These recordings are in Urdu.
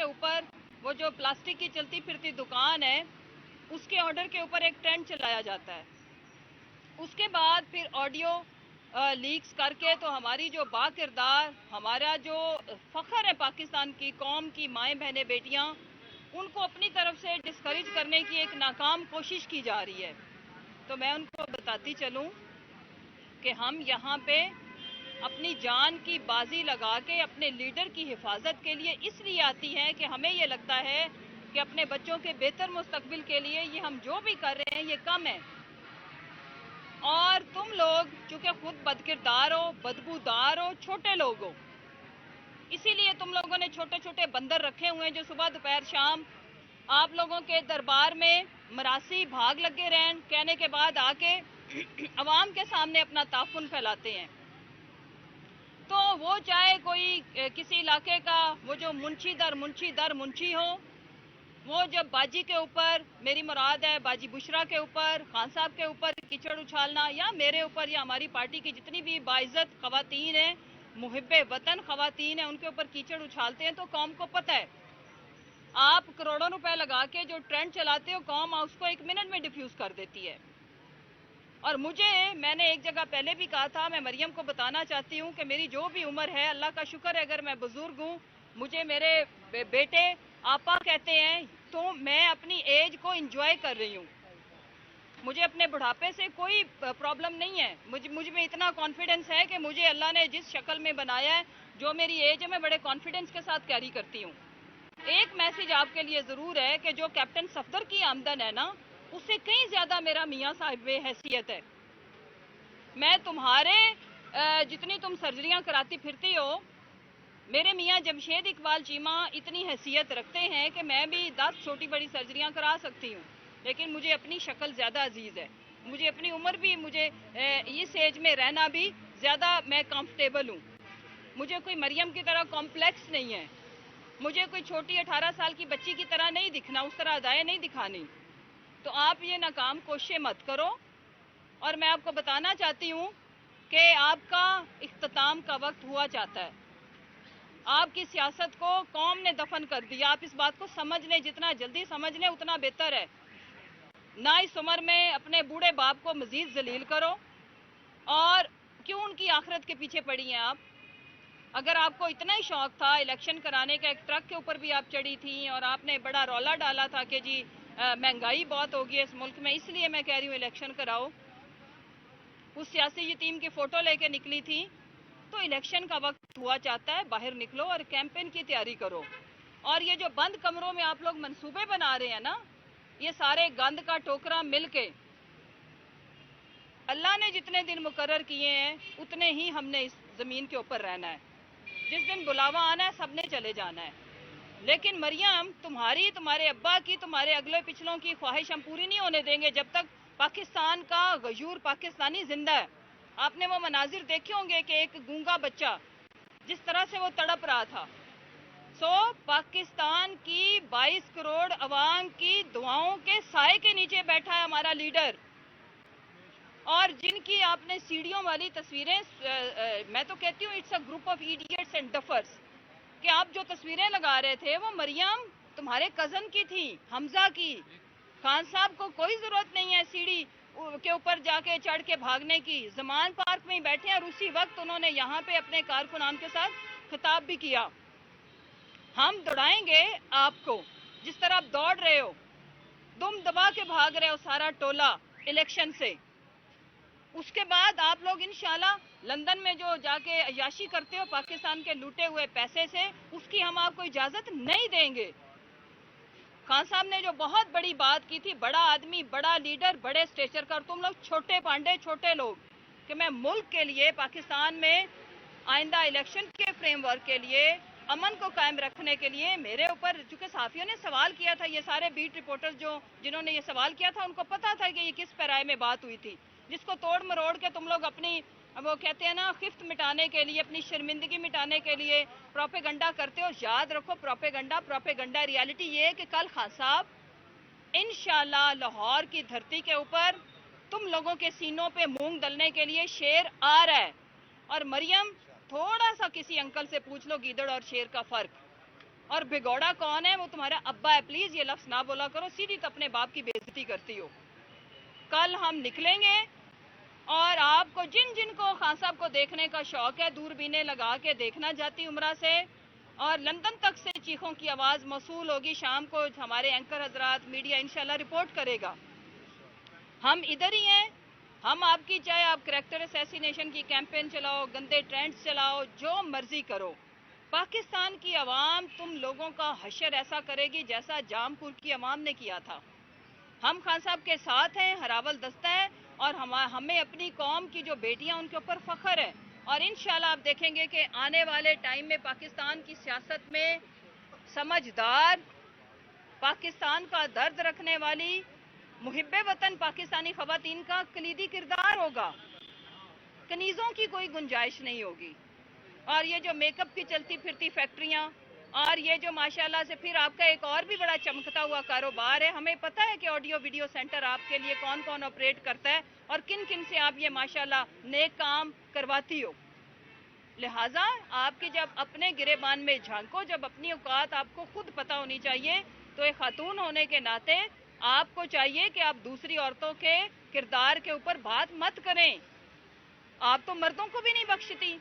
کے اوپر وہ جو پلاسٹک کی چلتی پھرتی دکان ہے اس کے آرڈر کے اوپر ایک ٹرینڈ چلایا جاتا ہے. اس کے بعد پھر آڈیو لیکس کر کے تو ہماری جو با کردار، ہمارا جو فخر ہے پاکستان کی قوم کی مائیں بہنیں بیٹیاں، ان کو اپنی طرف سے ڈسکریج کرنے کی ایک ناکام کوشش کی جا رہی ہے. تو میں ان کو بتاتی چلوں کہ ہم یہاں پہ اپنی جان کی بازی لگا کے اپنے لیڈر کی حفاظت کے لیے اس لیے آتی ہیں کہ ہمیں یہ لگتا ہے کہ اپنے بچوں کے بہتر مستقبل کے لیے یہ ہم جو بھی کر رہے ہیں یہ کم ہے. اور تم لوگ چونکہ خود بدکردار ہو، بدبودار ہو، چھوٹے لوگ ہو، اسی لیے تم لوگوں نے چھوٹے چھوٹے بندر رکھے ہوئے ہیں جو صبح دوپہر شام آپ لوگوں کے دربار میں مراسی بھاگ لگے رہیں، کہنے کے بعد آ کے عوام کے سامنے اپنا تعفن پھیلاتے ہیں. تو وہ چاہے کوئی کسی علاقے کا وہ جو منشی در منشی ہو، وہ جب باجی کے اوپر، میری مراد ہے باجی بشرا کے اوپر، خان صاحب کے اوپر کیچڑ اچھالنا، یا میرے اوپر یا ہماری پارٹی کی جتنی بھی باعزت خواتین ہیں، محب وطن خواتین ہیں، ان کے اوپر کیچڑ اچھالتے ہیں تو قوم کو پتہ ہے. آپ کروڑوں روپے لگا کے جو ٹرینڈ چلاتے ہو قوم اس کو 1 منٹ میں ڈیفیوز کر دیتی ہے. اور میں نے ایک جگہ پہلے بھی کہا تھا، میں مریم کو بتانا چاہتی ہوں کہ میری جو بھی عمر ہے، اللہ کا شکر ہے اگر میں بزرگ ہوں، مجھے میرے بیٹے آپا کہتے ہیں، تو میں اپنی ایج کو انجوائے کر رہی ہوں. مجھے اپنے بڑھاپے سے کوئی پرابلم نہیں ہے. مجھ میں اتنا کانفیڈنس ہے کہ مجھے اللہ نے جس شکل میں بنایا ہے، جو میری ایج ہے، میں بڑے کانفیڈنس کے ساتھ کیری کرتی ہوں. ایک میسج آپ کے لیے ضرور ہے کہ جو کیپٹن صفدر کی آمدن ہے نا، اس سے کہیں زیادہ میرا میاں صاحب حیثیت ہے. میں تمہارے جتنی تم سرجریاں کراتی پھرتی ہو، میرے میاں جمشید اقبال چیمہ اتنی حیثیت رکھتے ہیں کہ میں بھی 10 چھوٹی بڑی سرجریاں کرا سکتی ہوں، لیکن مجھے اپنی شکل زیادہ عزیز ہے. مجھے اپنی عمر بھی، مجھے اس ایج میں رہنا بھی زیادہ میں کمفرٹیبل ہوں. مجھے کوئی مریم کی طرح کمپلیکس نہیں ہے. مجھے کوئی چھوٹی 18 سال کی بچی کی طرح نہیں دکھنا، اس طرح ادائیں نہیں دکھانی. تو آپ یہ ناکام کوششیں مت کرو. اور میں آپ کو بتانا چاہتی ہوں کہ آپ کا اختتام کا وقت ہوا چاہتا ہے. آپ کی سیاست کو قوم نے دفن کر دیا. آپ اس بات کو سمجھ لیں، جتنا جلدی سمجھ لیں اتنا بہتر ہے. نہ اس عمر میں اپنے بوڑھے باپ کو مزید ذلیل کرو. اور کیوں ان کی آخرت کے پیچھے پڑی ہیں آپ؟ اگر آپ کو اتنا ہی شوق تھا الیکشن کرانے کا، ایک ٹرک کے اوپر بھی آپ چڑھی تھیں اور آپ نے بڑا رولا ڈالا تھا کہ جی مہنگائی بہت ہوگی ہے اس ملک میں، اس لیے میں کہہ رہی ہوں الیکشن کراؤ. اس سیاسی یتیم کی فوٹو لے کے نکلی تھی. تو الیکشن کا وقت ہوا چاہتا ہے، باہر نکلو اور کیمپین کی تیاری کرو. اور یہ جو بند کمروں میں آپ لوگ منصوبے بنا رہے ہیں نا، یہ سارے گند کا ٹوکرا مل کے، اللہ نے جتنے دن مقرر کیے ہیں اتنے ہی ہم نے اس زمین کے اوپر رہنا ہے. جس دن بلاوا آنا ہے سب نے چلے جانا ہے. لیکن مریم، تمہاری، تمہارے ابا کی، تمہارے اگلے پچھلوں کی خواہش ہم پوری نہیں ہونے دیں گے جب تک پاکستان کا غیور پاکستانی زندہ ہے. آپ نے وہ مناظر دیکھے ہوں گے کہ ایک گونگا بچہ جس طرح سے وہ تڑپ رہا تھا. پاکستان کی 22 کروڑ عوام کی دعاؤں کے سائے کے نیچے بیٹھا ہے ہمارا لیڈر. اور جن کی آپ نے سیڑھیوں والی تصویریں، میں تو کہتی ہوں it's a group of idiots and duffers, کہ آپ جو تصویریں لگا رہے تھے وہ مریم تمہارے کزن کی تھی، حمزہ کی. خان صاحب کو کوئی ضرورت نہیں ہے سیڑھی کے اوپر جا کے چڑھ کے بھاگنے کی. زمان پارک میں ہی بیٹھے اور اسی وقت انہوں نے یہاں پہ اپنے کارکنان کے ساتھ خطاب بھی کیا. ہم دوڑائیں گے آپ کو جس طرح آپ دوڑ رہے ہو، دم دبا کے بھاگ رہے ہو سارا ٹولہ الیکشن سے. اس کے بعد آپ لوگ انشاءاللہ لندن میں جو جا کے عیاشی کرتے ہو پاکستان کے لوٹے ہوئے پیسے سے، اس کی ہم آپ کو اجازت نہیں دیں گے. خان صاحب نے جو بہت بڑی بات کی تھی، بڑا آدمی، بڑا لیڈر، بڑے اسٹیچر کا، اور تم لوگ چھوٹے پانڈے، چھوٹے لوگ، کہ میں ملک کے لیے، پاکستان میں آئندہ الیکشن کے فریم ورک کے لیے، امن کو قائم رکھنے کے لیے میرے اوپر، چونکہ صحافیوں نے سوال کیا تھا، یہ سارے بیٹ رپورٹرز جنہوں نے یہ سوال کیا تھا ان کو پتا تھا کہ یہ کس پیرائے میں بات ہوئی تھی، جس کو توڑ مروڑ کے تم لوگ اپنی، وہ کہتے ہیں نا، خفت مٹانے کے لیے، اپنی شرمندگی مٹانے کے لیے پروپیگنڈا کرتے ہو. یاد رکھو، پروپیگنڈا ریالٹی یہ ہے کہ کل خان صاحب انشاءاللہ لاہور کی دھرتی کے اوپر تم لوگوں کے سینوں پہ مونگ دلنے کے لیے شیر آ رہا ہے. اور مریم، تھوڑا سا کسی انکل سے پوچھ لو گیدڑ اور شیر کا فرق. اور بھگوڑا کون ہے؟ وہ تمہارا ابا ہے. پلیز یہ لفظ نہ بولا کرو, سیدھی تو اپنے باپ کی بےعزتی کرتی ہو. کل ہم نکلیں گے اور آپ کو جن جن کو خان صاحب کو دیکھنے کا شوق ہے دوربینیں لگا کے دیکھنا جاتی عمرہ سے, اور لندن تک سے چیخوں کی آواز موصول ہوگی. شام کو ہمارے اینکر حضرات, میڈیا انشاءاللہ رپورٹ کرے گا. ہم ادھر ہی ہیں. ہم آپ کی, چاہے آپ کریکٹر اسیسینیشن کی کیمپین چلاؤ, گندے ٹرینڈز چلاؤ, جو مرضی کرو, پاکستان کی عوام تم لوگوں کا حشر ایسا کرے گی جیسا جام پور کی عوام نے کیا تھا. ہم خان صاحب کے ساتھ ہیں, ہراول دستہ ہے, اور ہمیں اپنی قوم کی جو بیٹیاں ان کے اوپر فخر ہے. اور انشاءاللہ آپ دیکھیں گے کہ آنے والے ٹائم میں پاکستان کی سیاست میں سمجھدار, پاکستان کا درد رکھنے والی, محب وطن پاکستانی خواتین کا کلیدی کردار ہوگا. کنیزوں کی کوئی گنجائش نہیں ہوگی. اور یہ جو میک اپ کی چلتی پھرتی فیکٹریاں, اور یہ جو ماشاءاللہ سے پھر آپ کا ایک اور بھی بڑا چمکتا ہوا کاروبار ہے. ہمیں پتہ ہے کہ آڈیو ویڈیو سینٹر آپ کے لیے کون کون آپریٹ کرتا ہے اور کن کن سے آپ یہ ماشاءاللہ نیک کام کرواتی ہو. لہٰذا آپ کی جب اپنے گریبان میں جھانکو, جب اپنی اوقات آپ کو خود پتہ ہونی چاہیے, تو ایک خاتون ہونے کے ناطے آپ کو چاہیے کہ آپ دوسری عورتوں کے کردار کے اوپر بات مت کریں. آپ تو مردوں کو بھی نہیں بخشتی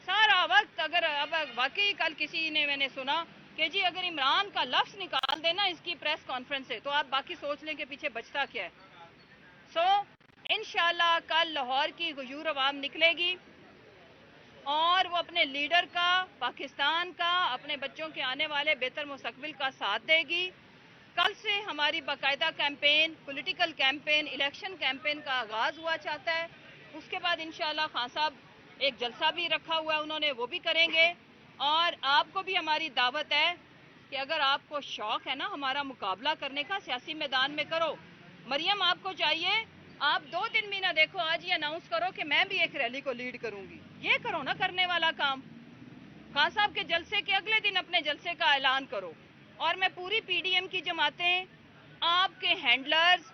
سارا وقت. اگر اب واقعی کل کسی نے, میں نے سنا کہ جی اگر عمران کا لفظ نکال دینا اس کی پریس کانفرنس سے, تو آپ باقی سوچ لیں کہ پیچھے بچتا کیا ہے. انشاءاللہ کل لاہور کی غیور عوام نکلے گی اور وہ اپنے لیڈر کا, پاکستان کا, اپنے بچوں کے آنے والے بہتر مستقبل کا ساتھ دے گی. کل سے ہماری باقاعدہ campaign, political campaign, election campaign کا آغاز ہوا چاہتا ہے. اس کے بعد انشاءاللہ خان صاحب ایک جلسہ بھی رکھا ہوا ہے انہوں نے, وہ بھی کریں گے. اور آپ کو بھی ہماری دعوت ہے کہ اگر آپ کو شوق ہے نا ہمارا مقابلہ کرنے کا, سیاسی میدان میں کرو. مریم آپ کو چاہیے آپ 2 دن بھی نہ دیکھو, آج یہ اناؤنس کرو کہ میں بھی ایک ریلی کو لیڈ کروں گی. یہ کرو نا کرنے والا کام. خان صاحب کے جلسے کے اگلے دن اپنے جلسے کا اعلان کرو. اور میں پوری پی ڈی ایم کی جماعتیں, آپ کے ہینڈلرز,